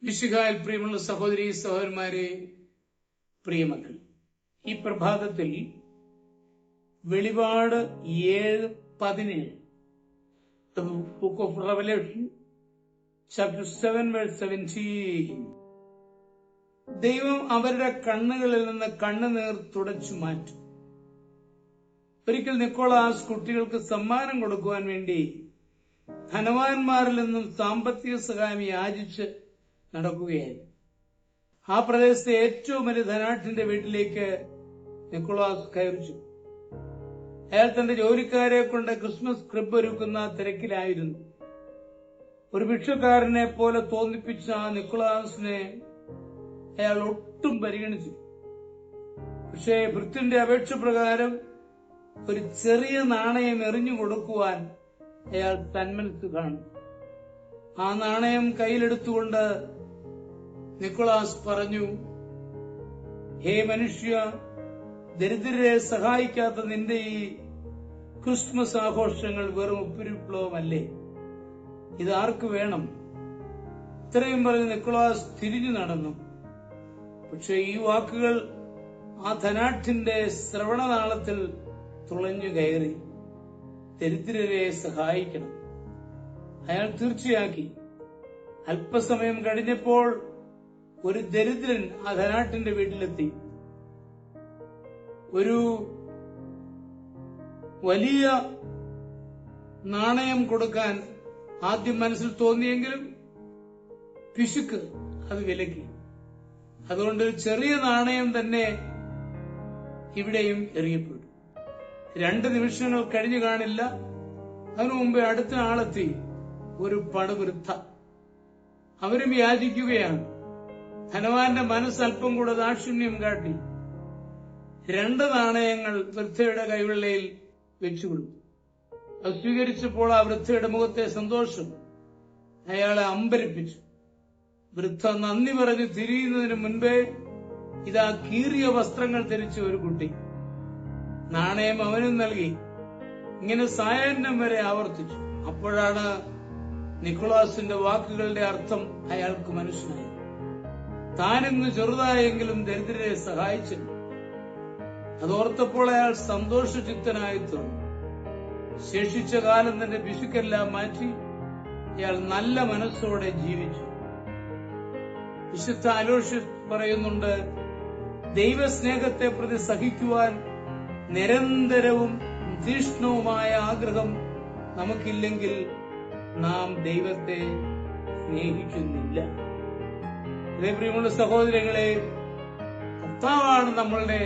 മിശിഹായിൽ പ്രിയമുള്ള സഹോദരി സഹോദരന്മാരെ, പ്രിയമക്കൾ, ഈ പ്രഭാതത്തിൽ വെളിപാട് 7:17, ബുക്ക് ഓഫ് റെവലേഷൻ ചാപ്റ്റർ 7:17, ദൈവം അവരുടെ കണ്ണുകളിൽ നിന്ന് കണ്ണുനീർ തുടച്ചു മാറ്റും. ഒരിക്കൽ നിക്കോളാസ് കുട്ടികൾക്ക് സമ്മാനം കൊടുക്കുവാൻ വേണ്ടി ധനവാന്മാരിൽ നിന്നും സാമ്പത്തിക സഹായം യാചിച്ച് നടക്കുകയായിരുന്നു. ആ പ്രദേശത്തെ ഏറ്റവും വലിയ ധനാഠ്യന്റെ വീട്ടിലേക്ക് നിക്കോളാസ് കയറിച്ചു. അയാൾ തന്റെ ജോലിക്കാരെ കൊണ്ട് ക്രിസ്മസ് ക്രിബ് ഒരുക്കുന്ന തിരക്കിലായിരുന്നു. ഒരു ഭിക്ഷക്കാരനെ പോലെ തോന്നിപ്പിച്ച ആ നിക്കോളാസിനെ അയാൾ ഒട്ടും പരിഗണിച്ചു. പക്ഷേ ഭൃത്യന്റെ അപേക്ഷ പ്രകാരം ഒരു ചെറിയ നാണയം എറിഞ്ഞു കൊടുക്കുവാൻ അയാൾ തന്മനസ് കാണും. ആ നാണയം കയ്യിലെടുത്തുകൊണ്ട് നിക്കോളാസ് പറഞ്ഞു, ഹേ മനുഷ്യ, ദരിദ്രരെ സഹായിക്കാത്ത നിന്റെ ഈ ക്രിസ്മസ് ആഘോഷങ്ങൾ വെറും ഉപ്പുരുപ്ലവമല്ലേ? ഇതാർക്ക് വേണം? ഇത്രയും പറഞ്ഞ് നിക്കോളാസ് തിരിഞ്ഞു നടന്നു. പക്ഷെ ഈ വാക്കുകൾ ആ ധനാഠ്യന്റെ ശ്രവണനാളത്തിൽ തുളഞ്ഞു കയറി. ദരിദ്രരെ സഹായിക്കണം. അയാൾ തീർച്ചയാക്കി. അല്പസമയം കഴിഞ്ഞപ്പോൾ ഒരു ദരിദ്രൻ ആ ധനാഠ്യന്റെ വീട്ടിലെത്തി. ഒരു വലിയ നാണയം കൊടുക്കാൻ ആദ്യം മനസ്സിൽ തോന്നിയെങ്കിലും പിശുക്ക് അത് വിലക്കി. അതുകൊണ്ട് ഒരു ചെറിയ നാണയം തന്നെ ഇവിടെയും എറിയപ്പെട്ടു. 2 നിമിഷങ്ങൾ കഴിഞ്ഞു കാണില്ല, അതിനു മുമ്പേ അടുത്ത ആളെത്തി. ഒരു പണവൃദ്ധ. അവരും യാചിക്കുകയാണ്. ധനവാന്റെ മനസ്സൽപ്പം കൂടെ ദാക്ഷിണ്യം കാട്ടി 2 നാണയങ്ങൾ വൃദ്ധയുടെ കൈവെള്ളയിൽ വെച്ചുകൊടുത്തു. അത് സ്വീകരിച്ചപ്പോൾ ആ വൃദ്ധയുടെ മുഖത്തെ സന്തോഷം അയാളെ അമ്പരിപ്പിച്ചു. വൃദ്ധ നന്ദി പറഞ്ഞ് തിരിയുന്നതിന് മുൻപേ ഇതാ കീറിയ വസ്ത്രങ്ങൾ ധരിച്ച ഒരു കുട്ടി. നാണയം അവനും നൽകി. ഇങ്ങനെ സായാഹ്നം വരെ ആവർത്തിച്ചു. അപ്പോഴാണ് നിക്കോളാസിന്റെ വാക്കുകളുടെ അർത്ഥം അയാൾക്ക് മനസ്സിലായി. താനിന്ന് ചെറുതായെങ്കിലും ദരിദ്രരെ സഹായിച്ചില്ല. അതോർത്തപ്പോൾ അയാൾ സന്തോഷചിത്തനായി തോന്നി. ശേഷിച്ച കാലം തന്റെ പിശുക്കെല്ലാം മാറ്റി അയാൾ നല്ല മനസ്സോടെ ജീവിച്ചു. വിശുദ്ധ അലോഷ്യസ് പറയുന്നുണ്ട്, ദൈവസ്നേഹത്തെ പ്രതി സഹിക്കുവാൻ നിരന്തരവും തീഷ്ണവുമായ ആഗ്രഹം നമുക്കില്ലെങ്കിൽ നാം ദൈവത്തെ സ്നേഹിക്കുന്നില്ല. പ്രിയമുള്ള സഹോദരങ്ങളെ, കർത്താവാണ് നമ്മളുടെ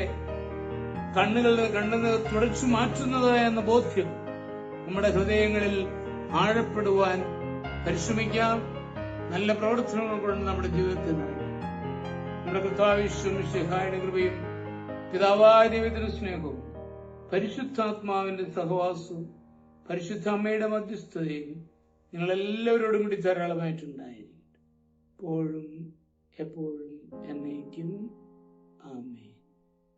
കണ്ണുകളിൽ കണ്ണുനീർ തുടച്ചു മാറ്റുന്നത് എന്ന ബോധ്യം നമ്മുടെ ഹൃദയങ്ങളിൽ ആഴപ്പെടുവാൻ പരിശ്രമിക്കാം. നല്ല പ്രവർത്തനങ്ങൾ കൊണ്ട് നമ്മുടെ ജീവിതത്തിൽ നൽകും. നമ്മുടെ കർത്താവിന്റെ കൃപയും പിതാവായ ദൈവത്തിന്റെ സ്നേഹവും പരിശുദ്ധാത്മാവിന്റെ സഹവാസവും പരിശുദ്ധ അമ്മയുടെ മധ്യസ്ഥതയും നിങ്ങളെല്ലാവരോടും കൂടി ധാരാളമായിട്ടുണ്ടായിരിക്കും, എപ്പോഴും എപ്പോഴും എന്നേക്കും. ആമേൻ.